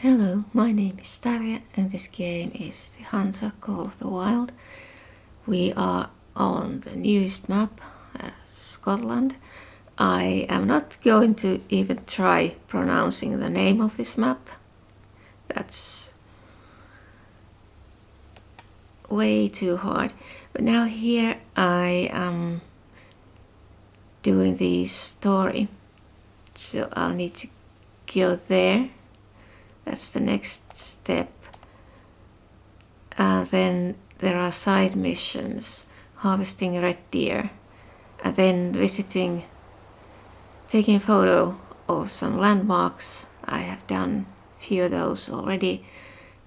Hello, my name is Tarja and this game is the Hunter Call of the Wild. We are on the newest map, Scotland. I am not going to even try pronouncing the name of this map. That's way too hard. But now here I am doing the story. So I'll need to go there. That's the next step. Then there are side missions, harvesting red deer, and then taking a photo of some landmarks. I have done a few of those already.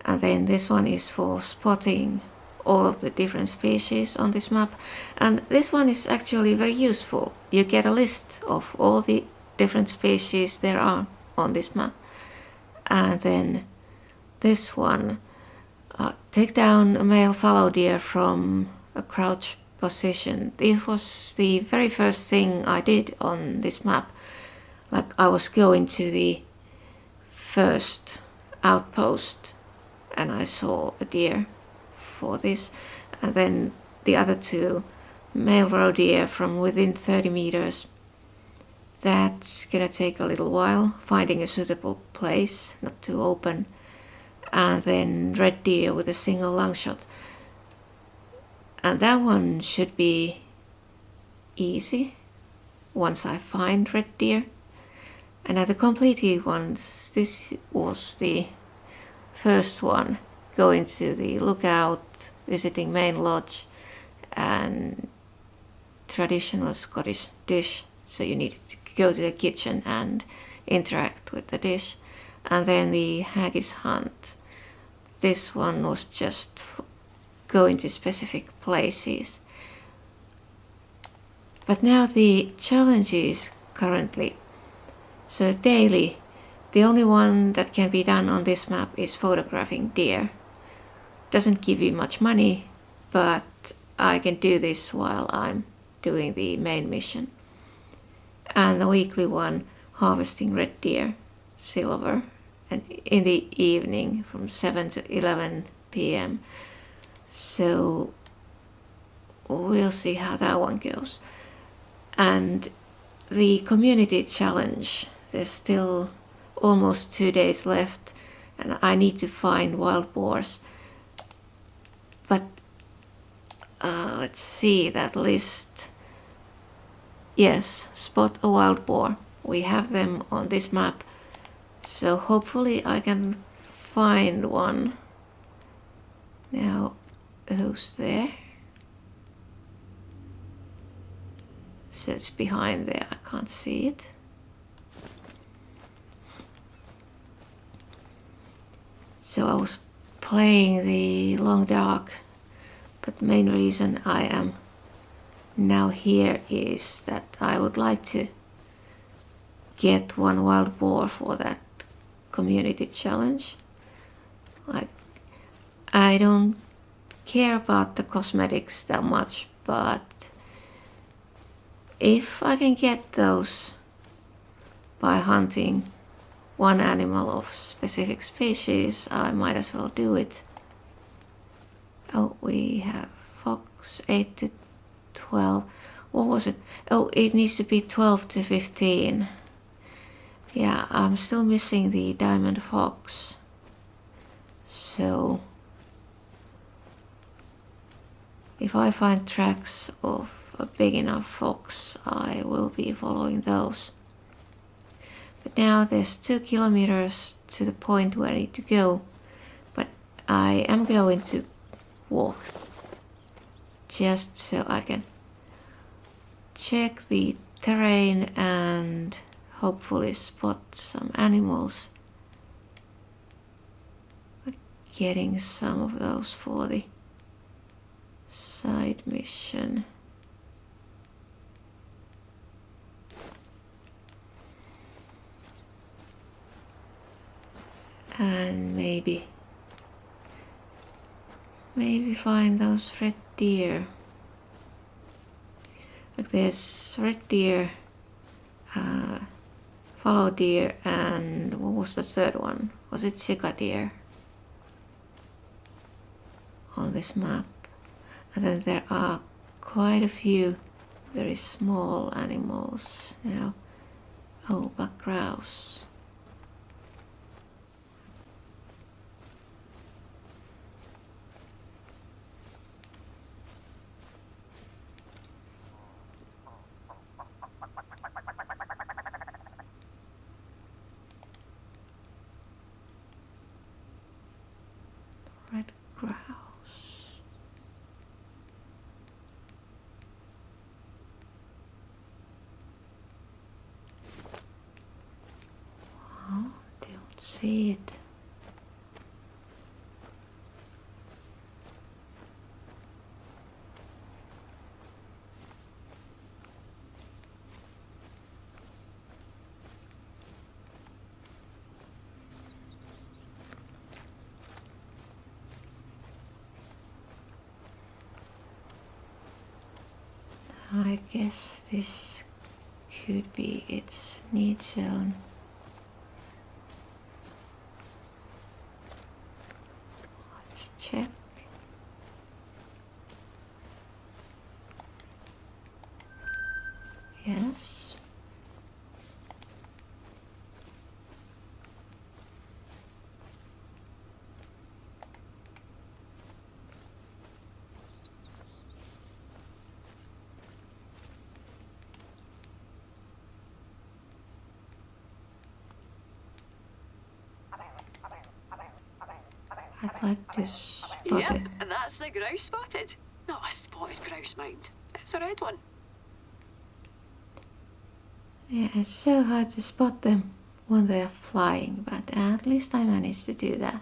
And then this one is for spotting all of the different species on this map. And this one is actually very useful. You get a list of all the different species there are on this map. And then this one, take down a male fallow deer from a crouch position. This was the very first thing I did on this map. Like I was going to the first outpost and I saw a deer for this, and then the other two male roe deer from within 30 meters. That's gonna take a little while, finding a suitable place, not too open. And then red deer with a single lung shot. And that one should be easy once I find red deer. And now the completed ones, this was the first one, going to the lookout, visiting main lodge, and traditional Scottish dish. So you need to go to the kitchen and interact with the dish. And then the haggis hunt. This one was just going to specific places. But now the challenges currently. So daily, the only one that can be done on this map is photographing deer. Doesn't give you much money, but I can do this while I'm doing the main mission. And the weekly one, harvesting red deer, silver, and in the evening from 7 to 11 p.m. So we'll see how that one goes. And the community challenge, there's still almost 2 days left and I need to find wild boars. But let's see that list. Yes, spot a wild boar. We have them on this map. So hopefully I can find one. Now, who's there? So it's behind there, I can't see it. So I was playing the long dark, but the main reason I am now here is that I would like to get one wild boar for that community challenge. Like, I don't care about the cosmetics that much, but if I can get those by hunting one animal of specific species, I might as well do it. Oh, we have fox 8 to 12. What was it? Oh, it needs to be 12 to 15. Yeah, I'm still missing the diamond fox. So if I find tracks of a big enough fox, I will be following those. But now there's 2 kilometers to the point where I need to go. But I am going to walk just so I can check the terrain and hopefully spot some animals. Getting some of those for the side mission. And maybe find those red deer. Like there's red deer fallow deer, and what was the third one? Was it sika deer on this map? And then there are quite a few very small animals now. Oh, black grouse. Red grouse. Oh, don't see it. I guess this could be its need zone. Let's check. Yes. I'd like to spot Yep, it. that's the grouse spotted. Not a spotted grouse, mind. It's a red one. Yeah, it's so hard to spot them when they are flying, but at least I managed to do that.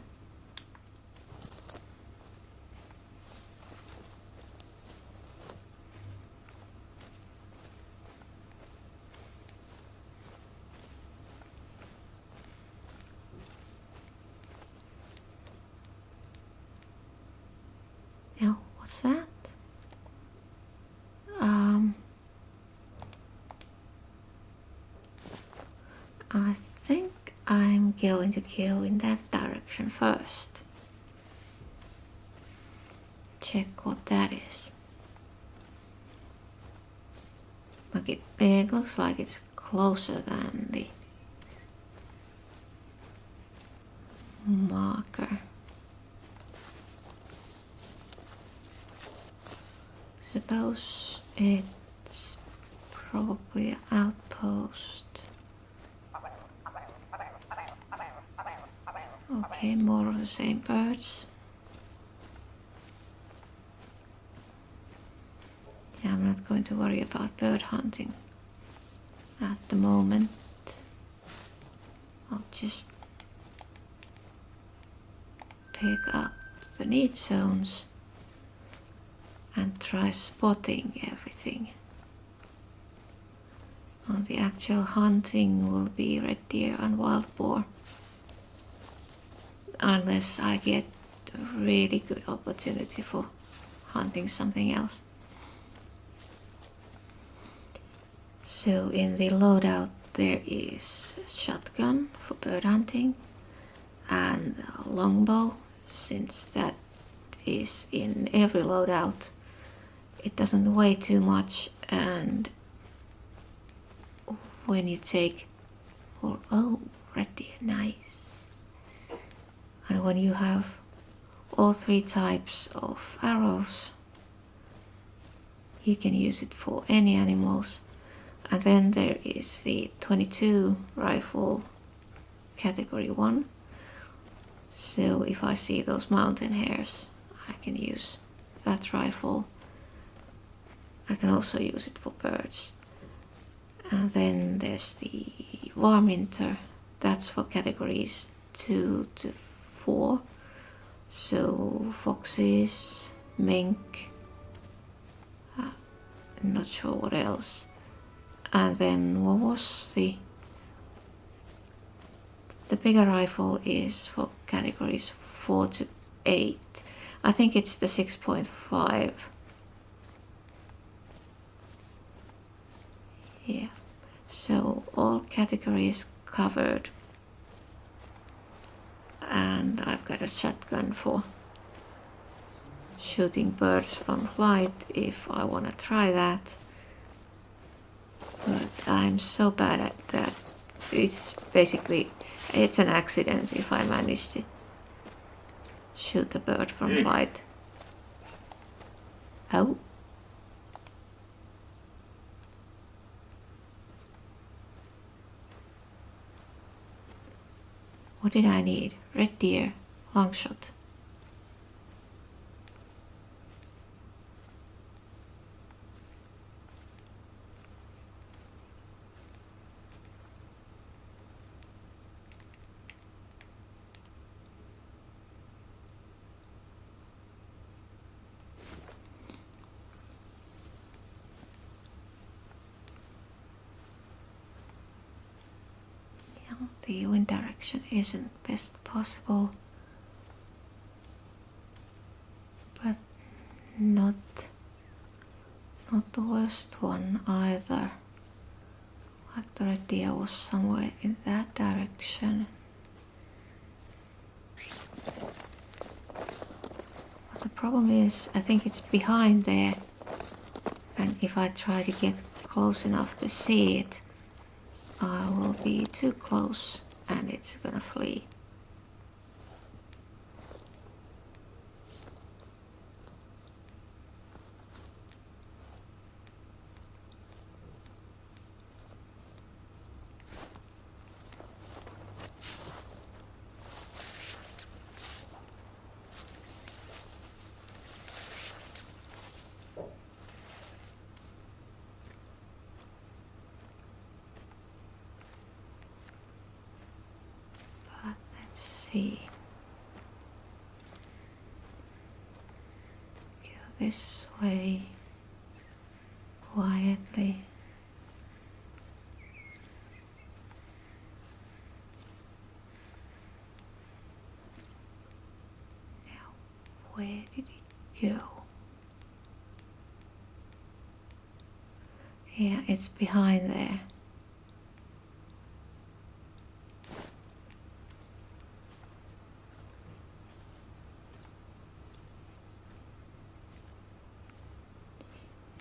Now, what's that? I think I'm going to go in that direction first. Check what that is. But it looks like it's closer than the marker. Suppose it's probably an outpost. Okay, more of the same birds. Yeah, I'm not going to worry about bird hunting at the moment. I'll just pick up the need zones and try spotting everything. And the actual hunting will be red deer and wild boar, unless I get a really good opportunity for hunting something else. So in the loadout there is a shotgun for bird hunting and a longbow. Since that is in every loadout, it doesn't weigh too much, and when you take red deer, nice. And when you have all three types of arrows, you can use it for any animals. And then there is the 22 rifle category 1. So if I see those mountain hares, I can use that rifle. I can also use it for birds. And then there's the Warminter, that's for categories 2 to 4. So foxes, mink, I'm not sure what else. And then what was the bigger rifle is for categories 4 to 8. I think it's the 6.5. Yeah. So all categories covered, and I've got a shotgun for shooting birds on flight if I want to try that, but I'm so bad at that. It's an accident if I manage to shoot a bird from flight. Oh. What did I need? Red deer, long shot. The wind direction isn't best possible, but not the worst one either. Like the red deer was somewhere in that direction. But the problem is, I think it's behind there, and if I try to get close enough to see it, I will be too close and it's gonna flee. But let's see. Go this way quietly. Now, where did it go? Yeah, it's behind there.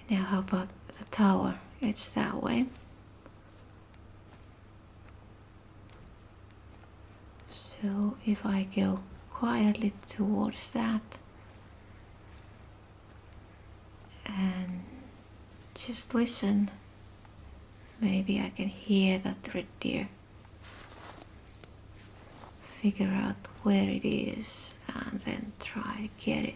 Now how about the tower? It's that way. So if I go quietly towards that and just listen, maybe I can hear that red deer, figure out where it is and then try to get it.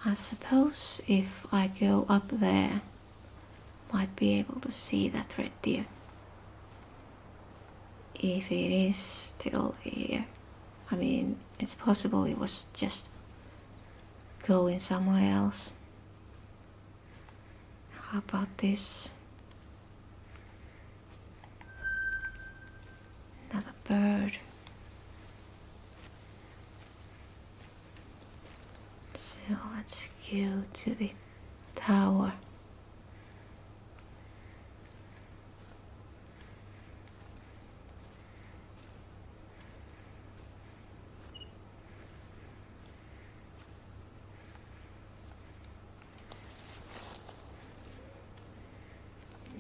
I suppose if I go up there, might be able to see that red deer. If it is still here. I mean, it's possible it was just going somewhere else. How about this? Another bird. So let's go to the tower.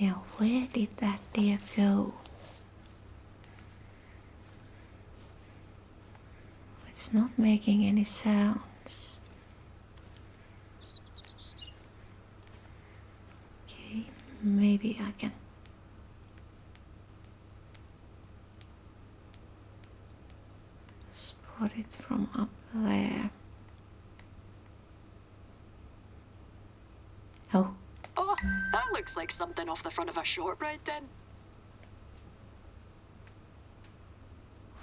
Now, where did that deer go? It's not making any sounds. Okay, maybe I can spot it from up there. Oh. Oh, that looks looks like something off the front of a shortbread tin.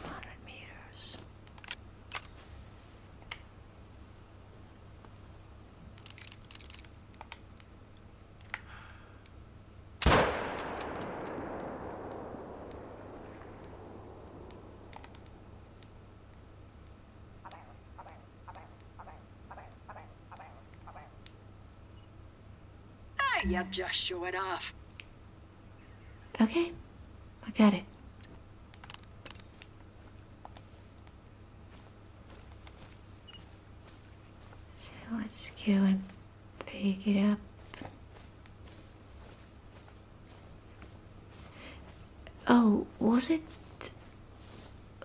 100 meters. Ah, you're just showing off. Okay, I got it. So let's go and pick it up. Oh, was it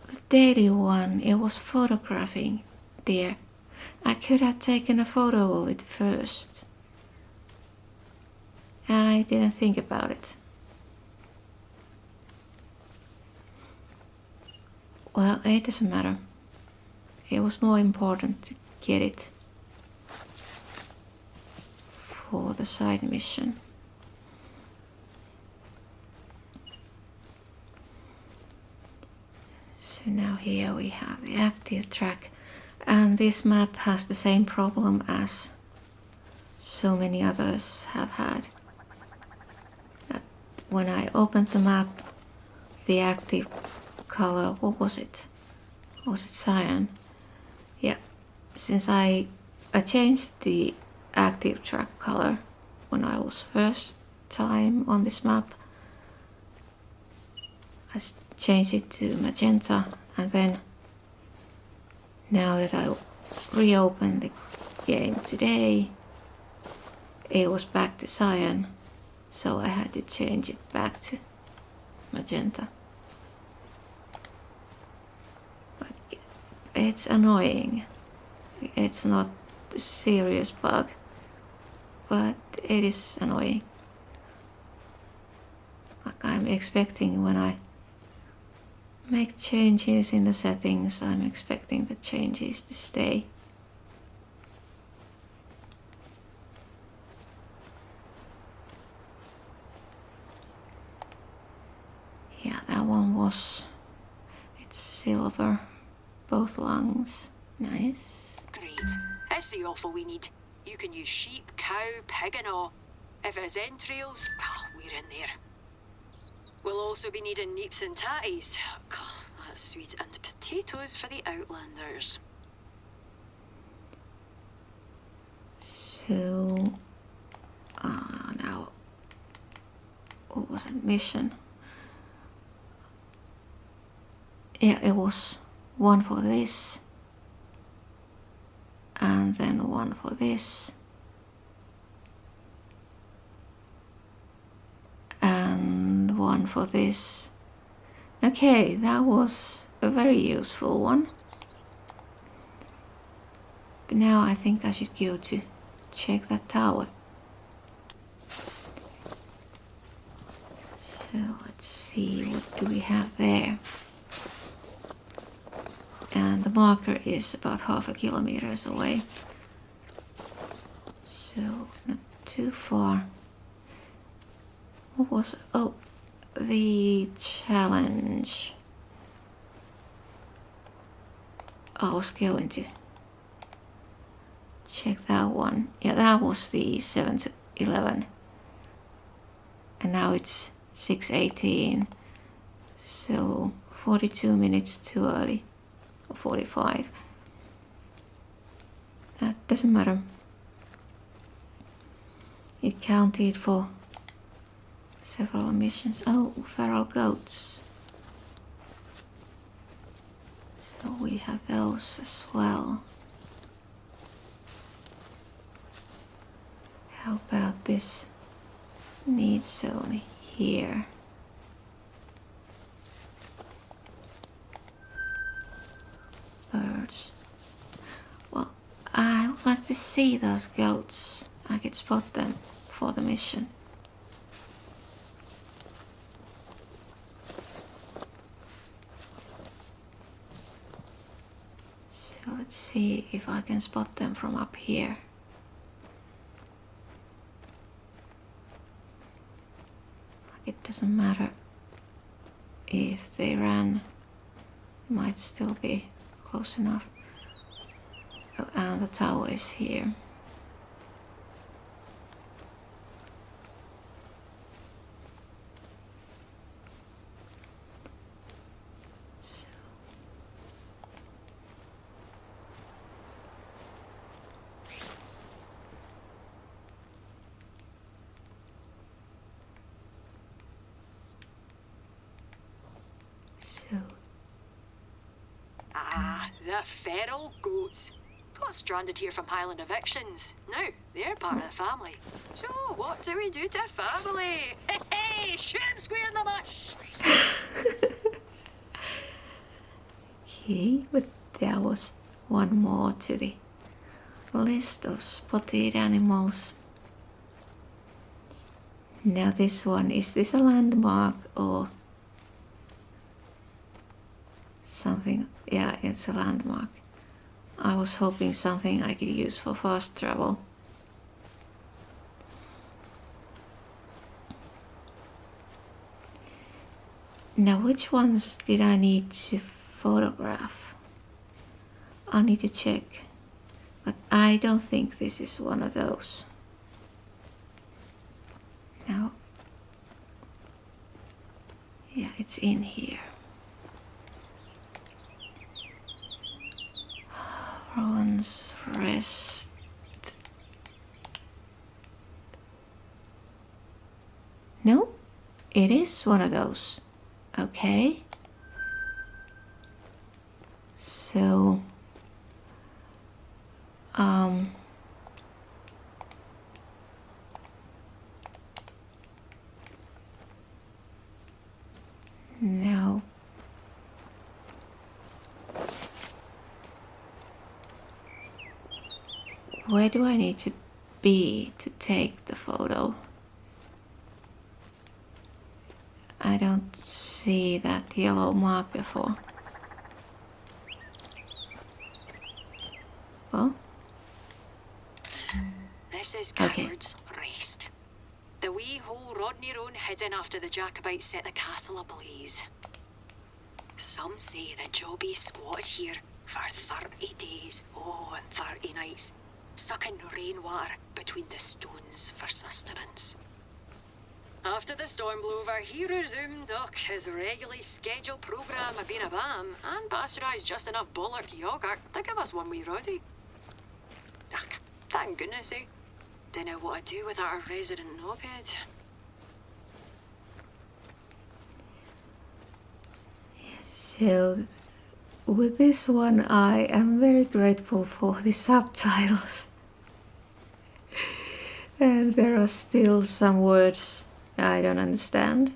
the daily one? It was photographing deer. I could have taken a photo of it first. I didn't think about it. Well, it doesn't matter. It was more important to get it for the side mission. So now here we have the active track, and this map has the same problem as so many others have had. That when I opened the map, the active color, what was it? Was it cyan? Yeah, since I changed the active track color when I was first time on this map, I changed it to magenta, and then now that I reopened the game today, it was back to cyan, so I had to change it back to magenta. But it's annoying. It's not a serious bug, but it is annoying. Like I'm expecting when I make changes in the settings, I'm expecting the changes to stay. Yeah, that one was, it's silver, both lungs, nice. Great. It's the offal we need. You can use sheep, cow, pig and all. If it's entrails, well, we're in there. We'll also be needing neeps and tatties. God, that's sweet. And potatoes for the outlanders. So, now, what was it, mission? Yeah, it was one for this, and then one for this, and one for this. Okay, that was a very useful one. But now I think I should go to check that tower. So let's see, what do we have there? And the marker is about 0.5 kilometers away. So not too far. What was, oh, the challenge. I was going to check that one. Yeah, that was the 7 to 11. And now it's 6:18. So 42 minutes too early. Or 45. That doesn't matter. It counted for several missions. Oh, feral goats. So we have those as well. How about this need zone here? Birds. Well, I would like to see those goats. I could spot them for the mission. So let's see if I can spot them from up here. Doesn't matter if they ran, it might still be close enough. Oh, and the tower is here. Ah, the feral goats. Got stranded here from Highland evictions. Now, they're part of the family. So, what do we do to family? Hey, shoot and square in the bush! Okay, but there was one more to the list of spotted animals. Now this one, is this a landmark or something? Yeah, it's a landmark. I was hoping something I could use for fast travel. Now which ones did I need to photograph? I'll need to check. But I don't think this is one of those. Now, yeah, it's in here. Rowan's Rest. No, it is one of those. Okay. So, now where do I need to be to take the photo? I don't see that yellow marker for. Well, This is Coward's Rest. The wee hole Rodney Roan hidden after the Jacobites set the castle ablaze. Some say the Jobby squatted here for 30 days, and 30 nights, sucking rainwater between the stones for sustenance. After the storm blew over, he resumed his regularly scheduled programme of being a bam and pasteurised just enough bollock yoghurt to give us one wee roddy. Thank goodness, eh? Dunno what to do with our resident knobhead. so with this one I am very grateful for the subtitles. And there are still some words I don't understand.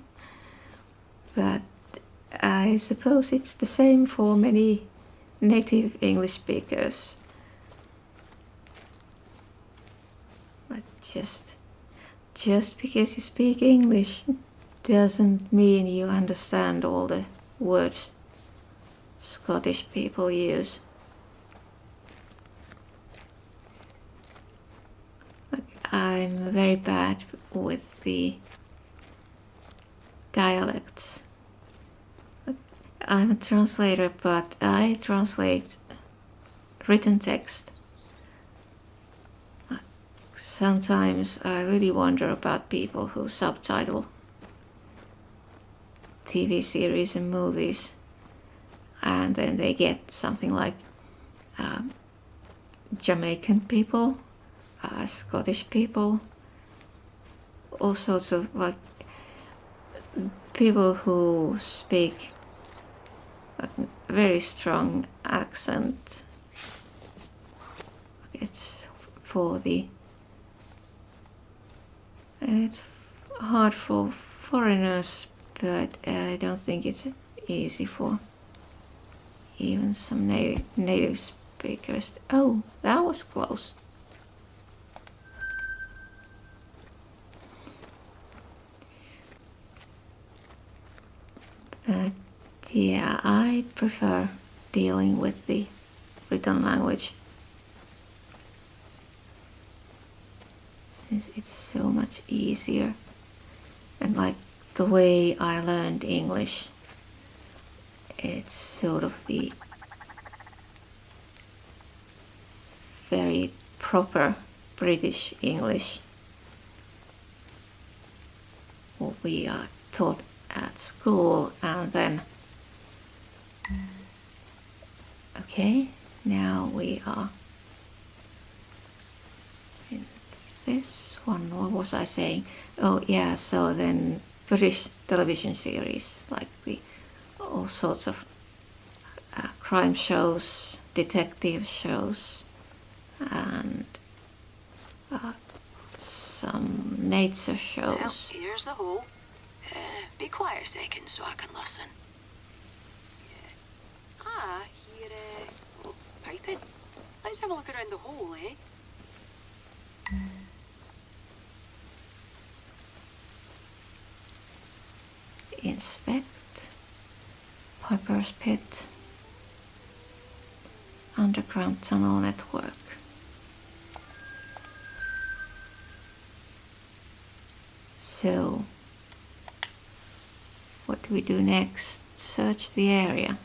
But I suppose it's the same for many native English speakers. Like just because you speak English doesn't mean you understand all the words Scottish people use. Like, I'm very bad with the dialects. I'm a translator, but I translate written text. Sometimes I really wonder about people who subtitle TV series and movies, and then they get something like Jamaican people, Scottish people, all sorts of like people who speak a very strong accent. It's hard for foreigners, but I don't think it's easy for even some native speakers. Oh, that was close. But yeah, I prefer dealing with the written language, since it's so much easier. And like the way I learned English. It's sort of the very proper British English, what we are taught at school, and then okay, now we are in this one. What was I saying? Oh yeah, so then British television series, like the all sorts of crime shows, detective shows, and some nature Well, shows. here's the hole. Be quiet a second so I can listen. Here, oh, piping. Let's have a look around the hole, eh? Inspect, Piper's Pit, underground tunnel network. So, what do we do next? Search the area.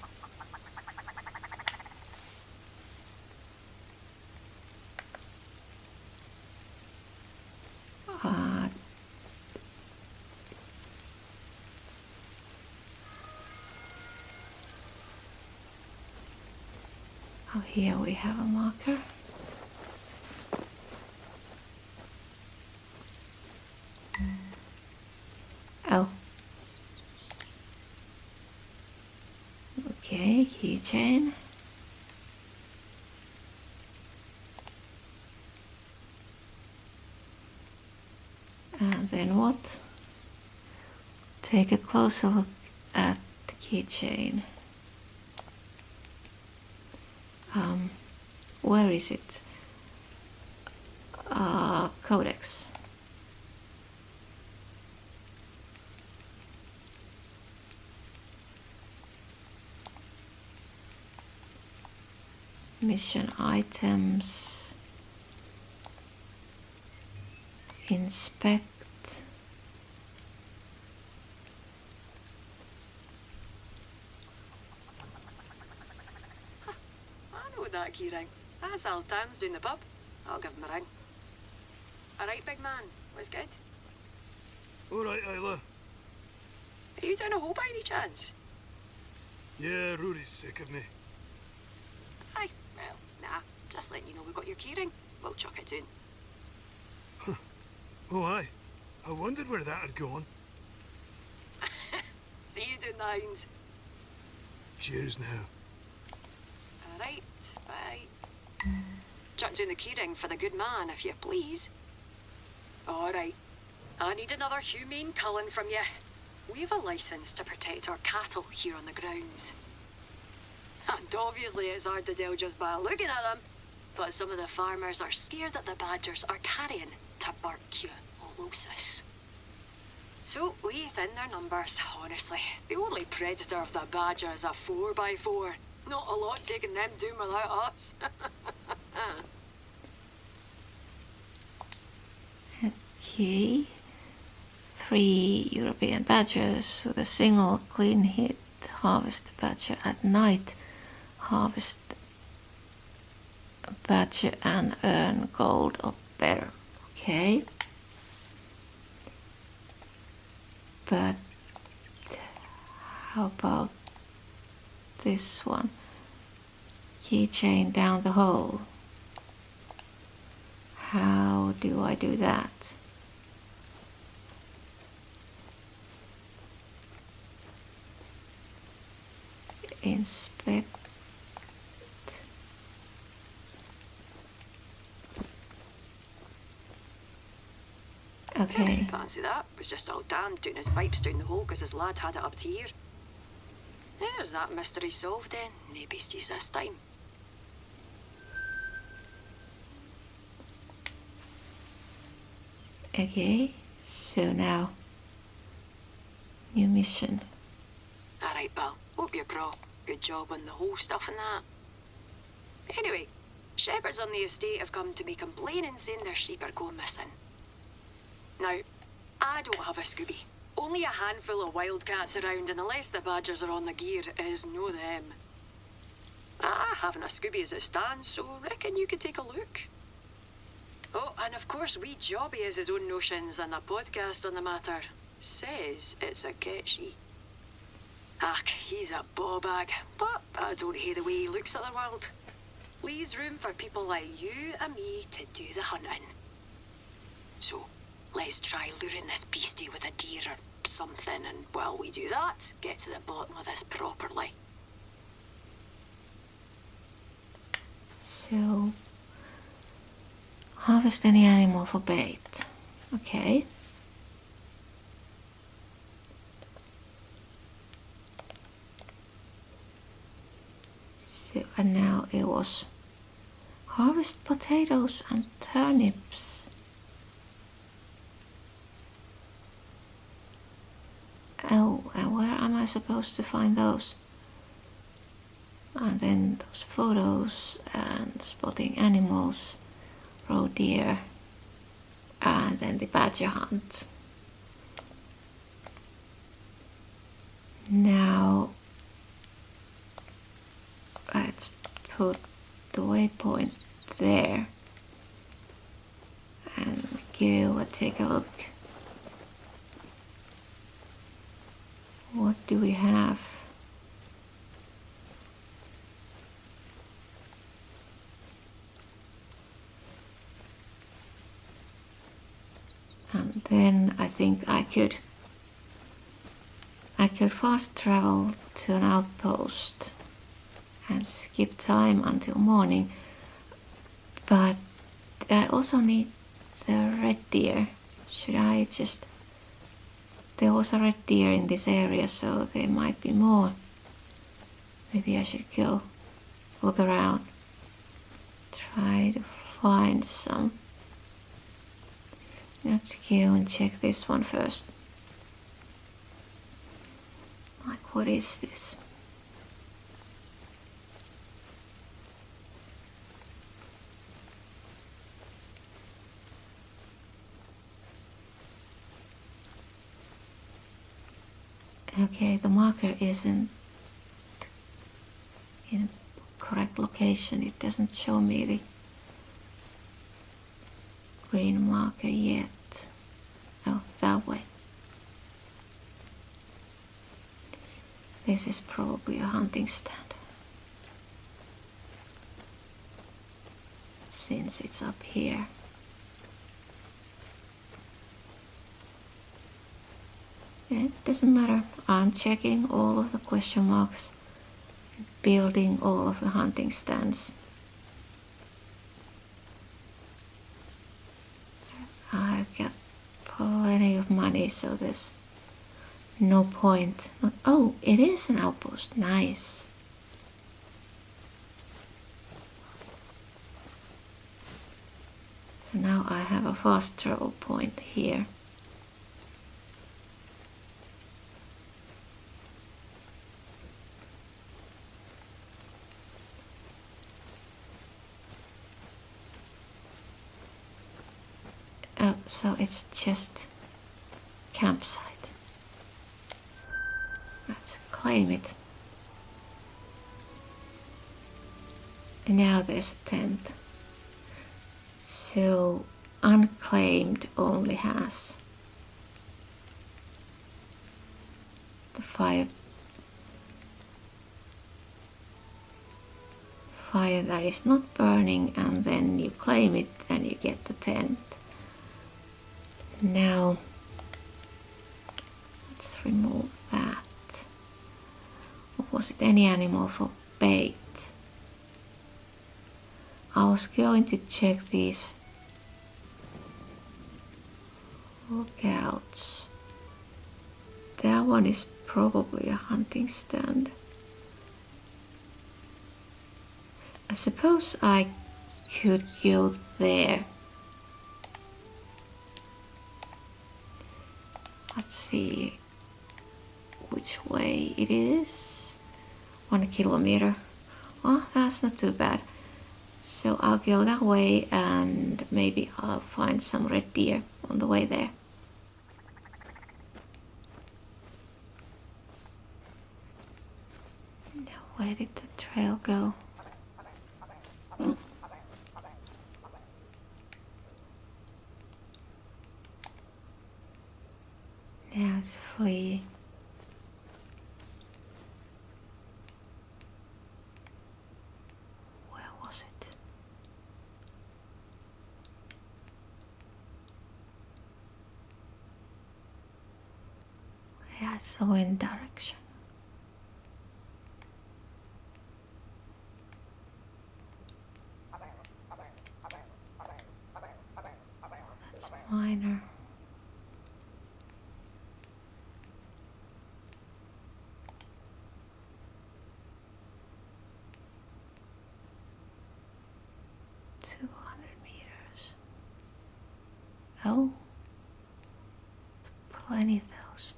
Oh, here we have a marker. Oh. Okay, keychain. And then what? Take a closer look at the keychain. Where is it? Codex. Mission items. Inspect. I know that key ring. That's Al Tams down the pub. I'll give him a ring. Alright, big man. What's good? Alright, Isla. Are you down a hole by any chance? Yeah, Rory's sick of me. Aye, well, nah. Just letting you know we got your key ring. We'll chuck it down. Oh, aye. I wondered where that had gone. See you down the hounds. Cheers now. Alright, bye. Chuck down the keyring for the good man, if you please. Alright. I need another humane culling from you. We've a licence to protect our cattle here on the grounds. And obviously it's hard to tell just by looking at them, but some of the farmers are scared that the badgers are carrying tuberculosis. So we thin their numbers, honestly. The only predator of the badger is a 4x4. Not a lot taking them down without us. Okay. 3 European badgers with a single clean hit. Harvest the badger at night. Harvest a badger and earn gold or better. Okay. But how about this one? Keychain down the hole. How do I do that? Inspect. Okay. Fancy that. Was just all damned doing his pipes down the hole because his lad had it up to here. There's that mystery solved then. No beasties this time. Okay, so now new mission. Alright, pal. Hope you're pro. Good job on the whole stuff and that. Anyway, shepherds on the estate have come to me complaining saying their sheep are going missing. Now, I don't have a Scooby, Only a handful of wildcats around, and unless the badgers are on the gear, it is no them. I haven't a Scooby as it stands, so reckon you could take a look. Oh, and of course wee Jobby has his own notions and a podcast on the matter. Says it's a catchy. Ach, he's a bawbag, but I don't hate the way he looks at the world. Leaves room for people like you and me to do the hunting. So, let's try luring this beastie with a deer or something, and while we do that, get to the bottom of this properly. So, harvest any animal for bait. Okay. So, and now it was harvest potatoes and turnips. Oh, and where am I supposed to find those? And then those photos and spotting animals, roe deer, and then the badger hunt. Now let's put the waypoint there and take a look. What do we have? And then I think I could fast travel to an outpost and skip time until morning, but I also need the red deer. Should I just... There was a red deer in this area, so there might be more. Maybe I should go look around, try to find some. Let's go and check this one first. Like, what is this? Okay, the marker isn't in a correct location. It doesn't show me the green marker yet. Oh, that way. This is probably a hunting stand, since it's up here. It doesn't matter. I'm checking all of the question marks, building all of the hunting stands. I've got plenty of money, so there's no point. Oh, it is an outpost. Nice. So now I have a fast travel point here. Oh, so it's just campsite. Let's claim it. And now there's a tent. So unclaimed only has the fire that is not burning, and then you claim it and you get the tent. Now let's remove that. Or was it any animal for bait? I was going to check these lookouts. That one is probably a hunting stand. I suppose I could go there. Let's see which way it is. 1 kilometer. Well, that's not too bad. So I'll go that way, and maybe I'll find some red deer on the way there. Where did the trail go? Yeah, it's fleeing. Where was it? Yeah, it's the wind direction. That's minor. $200. Oh, plenty of those.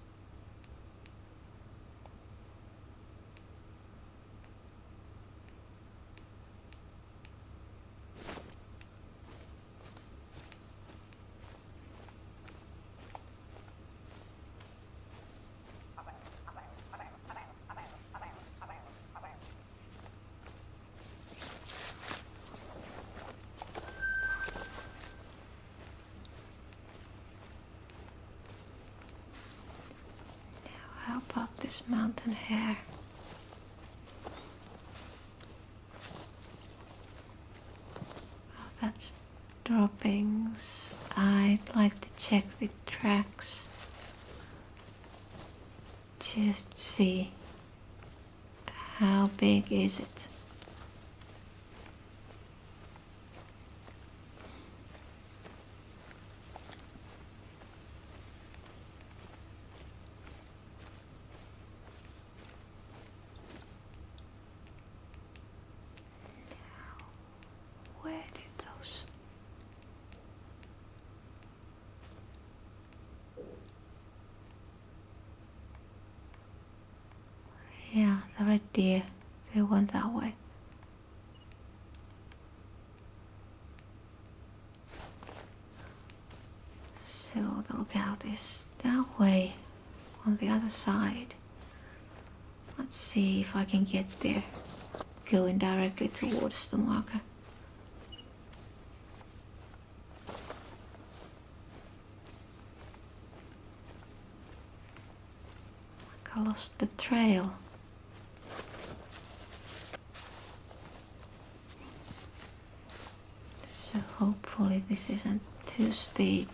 How about this mountain hare? Oh, that's droppings. I'd like to check the tracks. Just see how big is it. Where did those? Yeah, the red deer. They went that way. So the lookout is that way, on the other side. Let's see if I can get there, going directly towards the marker. I lost the trail. So hopefully this isn't too steep.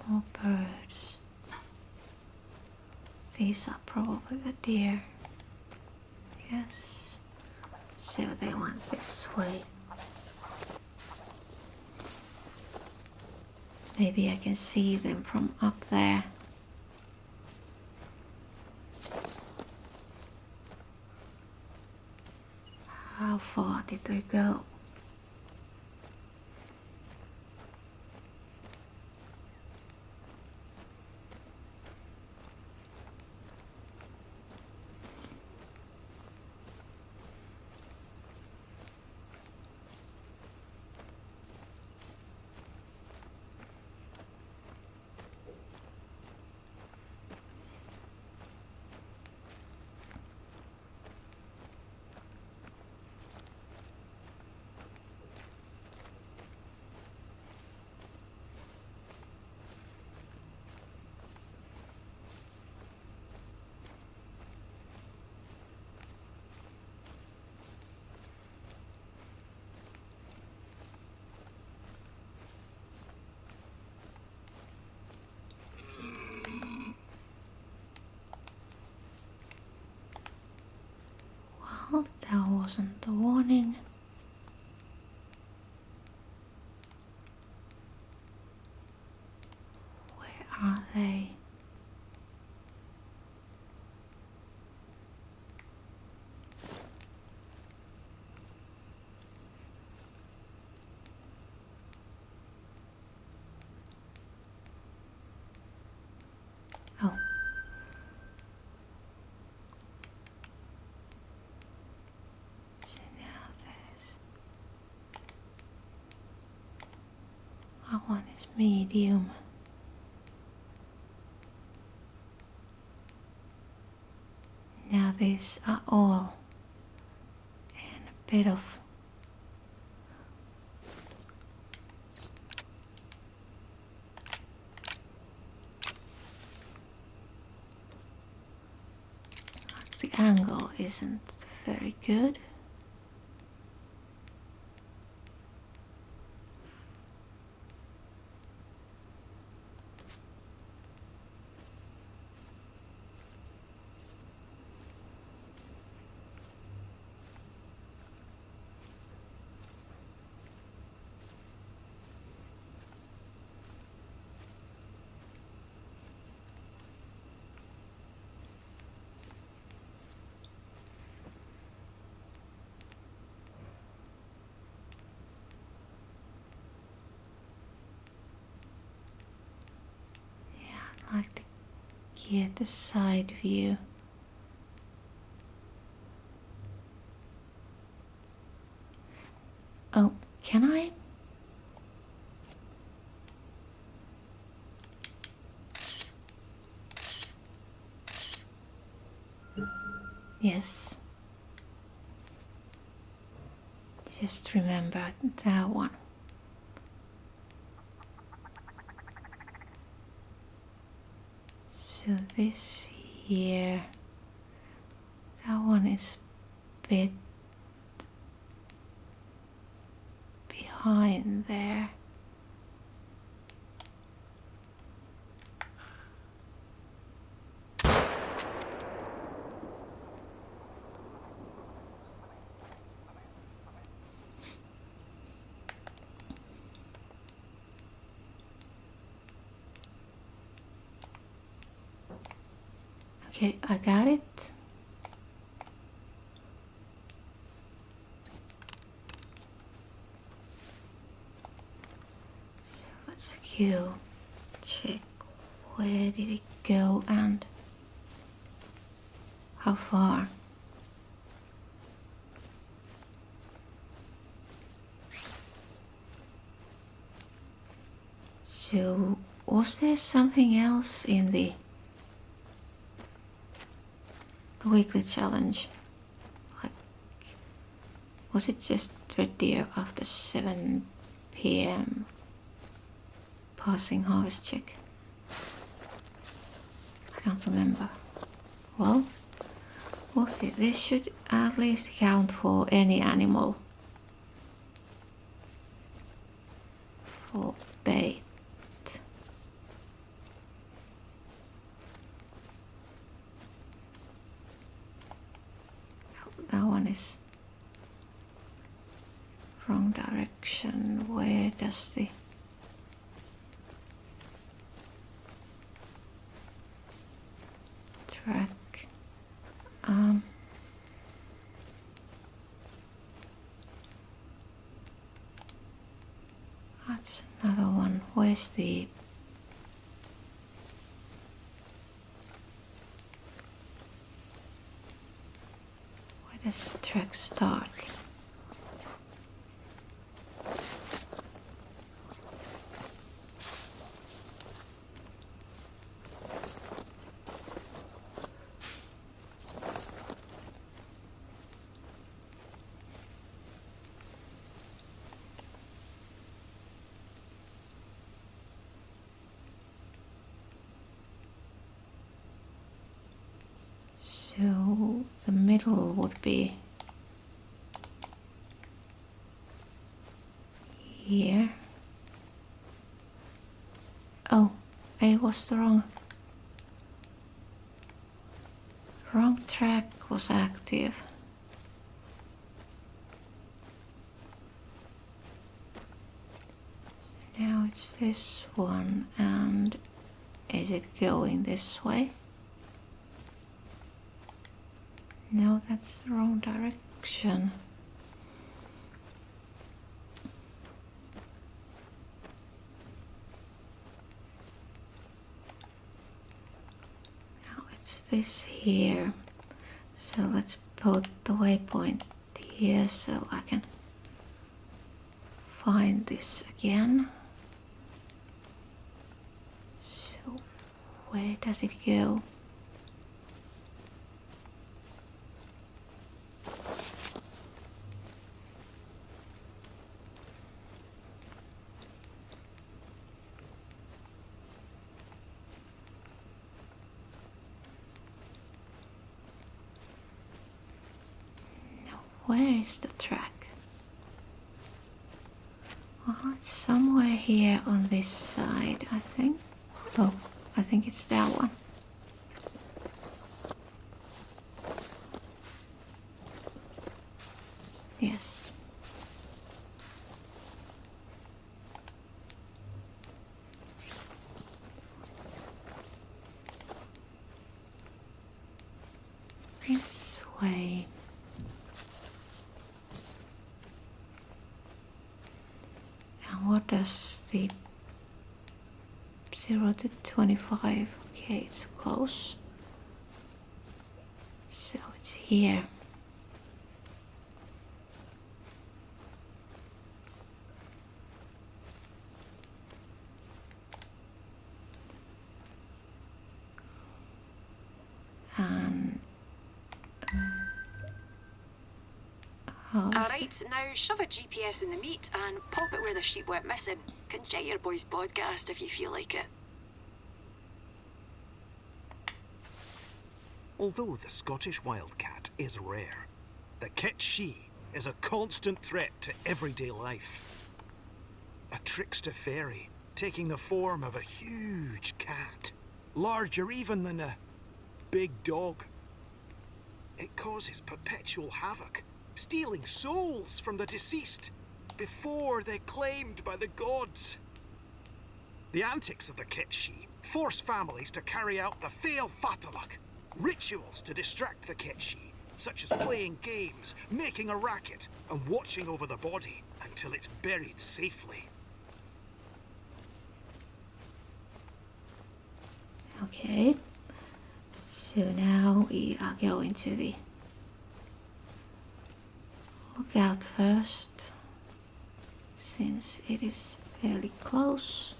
More birds. These are probably the deer. Yes. So they went this way. Maybe I can see them from up there. How far did they go? Well, that wasn't the warning. Where are they? That one is medium. Now these are all in a bit of the angle isn't very good. I like to get the side view. Oh, can I? Yes. Just remember that one. So this here, that one is a bit behind there. Okay, I got it. So let's go check where did it go and how far. So was there something else in the weekly challenge? Like, was it just red deer after 7 p.m. passing harvest check? I can't remember. Well, we'll see. This should at least count for any animal for bait. That one is wrong direction. Where does the track that's another one. Where's the where does the track start? So the middle would be here. Oh, it was the wrong track was active. So now it's this one, and is it going this way? No, that's the wrong direction. Now it's this here. So let's put the waypoint here so I can find this again. Where does it go? Where is the track? Oh, it's somewhere here on this side, I think. Oh, I think it's that one. Yes. This way. And what does the 0 to 25? Okay, it's close. So it's here. And Alright, now shove a GPS in the meat and pop it where the sheep went missing. Can check your boy's podcast if you feel like it. Although the Scottish wildcat is rare, the kitschie is a constant threat to everyday life. A trickster fairy taking the form of a huge cat, larger even than a big dog. It causes perpetual havoc, stealing souls from the deceased before they're claimed by the gods. The antics of the kitschie force families to carry out the Fail Fatalak, rituals to distract the kitschie, such as playing games, making a racket, and watching over the body until it's buried safely. okay. So now we are going to the lookout first, since it is fairly close.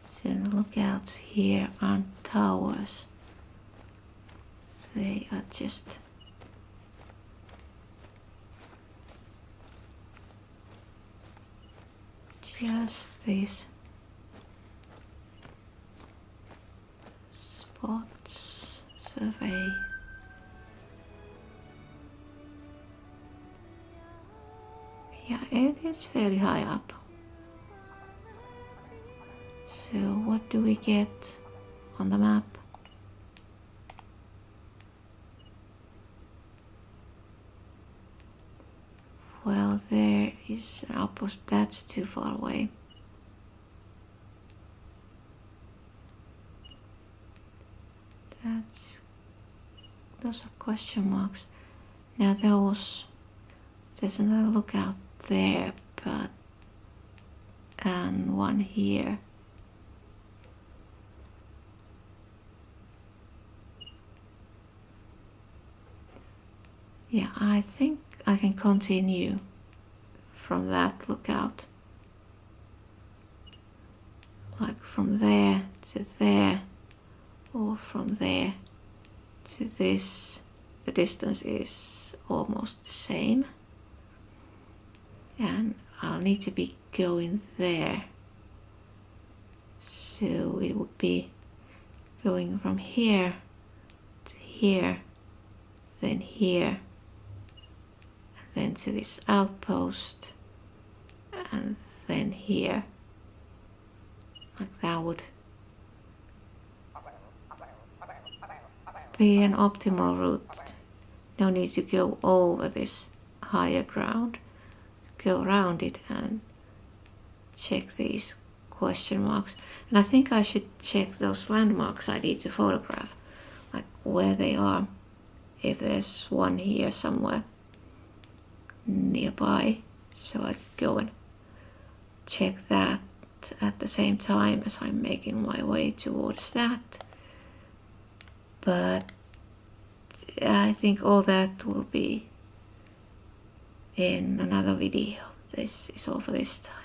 So the lookouts here aren't towers. They are just these spots. Survey. Yeah, it is fairly high up. So what do we get on the map? Well, there is an outpost. That's too far away. Those are question marks. Now there's another lookout there, but and one here. Yeah, I think I can continue from that lookout. Like from there to there, or from there to this. The distance is almost the same. And I'll need to be going there. So it would be going from here to here, then here, then to this outpost, and then here. Like that would be an optimal route. No need to go over this higher ground. Go around it and check these question marks. And I think I should check those landmarks I need to photograph, like where they are. If there's one here somewhere nearby, so I go and check that at the same time as I'm making my way towards that. But I think all that will be in another video. This is all for this time.